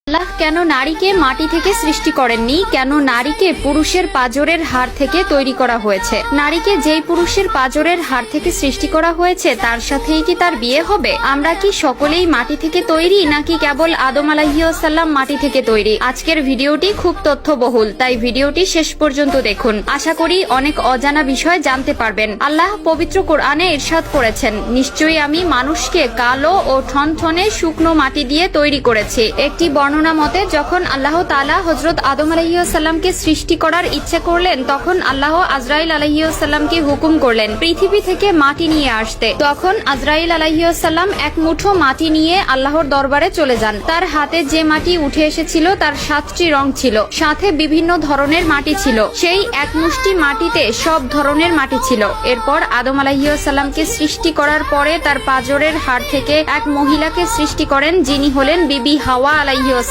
আল্লাহ কেন নারীকে মাটি থেকে সৃষ্টি করেননি? কেন নারীকে পুরুষের পাঁজরের হাড় থেকে তৈরি করা হয়েছে? নারীকে যেই পুরুষের পাঁজরের হাড় থেকে সৃষ্টি করা হয়েছে তার সাথেই কি তার বিয়ে হবে? আমরা কি সকলেই মাটি থেকে তৈরি, নাকি কেবল আদম আলাইহিসসালাম মাটি থেকে তৈরি? আজকের ভিডিওটি খুব তথ্যবহুল, তাই ভিডিওটি শেষ পর্যন্ত দেখুন। আশা করি অনেক অজানা বিষয় জানতে পারবেন। আল্লাহ পবিত্র কোরআনে ইরশাদ করেছেন, নিশ্চয়ই আমি মানুষকে কালো ও ঠনঠনে শুকনো মাটি দিয়ে তৈরি করেছি। একটি বর্ণনা মতে যখন আল্লাহ তাআলা হযরত আদম আলাইহিসসালামকে সৃষ্টি করার ইচ্ছা করলেন, তখন আল্লাহ আজরাইল আলাইহিসসালামকে হুকুম করলেন পৃথিবী থেকে মাটি নিয়ে আসতে। তখন আজরাইল আলাইহিসসালাম এক মুঠো মাটি নিয়ে আল্লাহর দরবারে চলে যান। তার হাতে যে মাটি উঠে এসেছিল তার 7টি রং ছিল, সাথে বিভিন্ন ধরনের মাটি ছিল। সেই এক মুষ্টি মাটিতে সব ধরনের মাটি ছিল। এরপর আদম আলাইহিসসালামকে সৃষ্টি করার পরে তার পাঁজরের হাড় থেকে এক মহিলাকে সৃষ্টি করেন, যিনি হলেন বিবি হাওয়া আলাইহিসসালাম।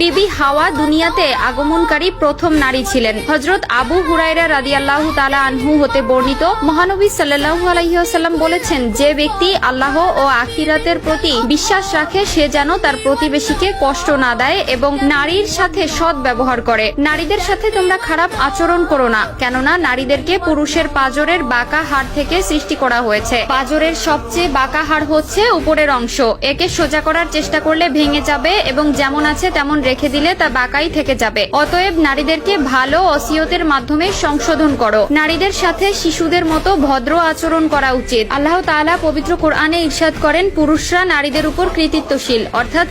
বিবি হাওয়া দুনিয়াতে আগমনকারী প্রথম নারী ছিলেন। হযরত আবু হুরায়রা রাদিয়াল্লাহু তাআলা আনহু হতে বর্ণিত, মহানবী সাল্লাল্লাহু আলাইহি ওয়াসাল্লাম বলেছেন, যে ব্যক্তি আল্লাহ ও আখিরাতের প্রতি বিশ্বাস রাখে সে যেন তার প্রতিবেশীকে কষ্ট না দেয় এবং নারীর সাথে সৎ ব্যবহার করে। নারীদের সাথে তোমরা খারাপ আচরণ করো না, কেননা নারীদেরকে পুরুষের পাঁজরের বাঁকা হাড় থেকে সৃষ্টি করা হয়েছে। পাঁজরের সবচেয়ে বাঁকা হাড় হচ্ছে উপরের অংশ। একে সোজা করার চেষ্টা করলে ভেঙে যাবে এবং যেমন আছে তেমন রেখে দিলে তা বাঁকাই থেকে যাবে। অতএব নারীদেরকে ভালো ওসিয়তের মাধ্যমে সংশোধন করো। নারীদের সাথে শিশুদের মতো ভদ্র আচরণ করা উচিত। আল্লাহ তাআলা পবিত্র কোরআনে ইরশাদ করেন, পুরুষরা নারীদের উপর কৃতিত্বশীল, অর্থাৎ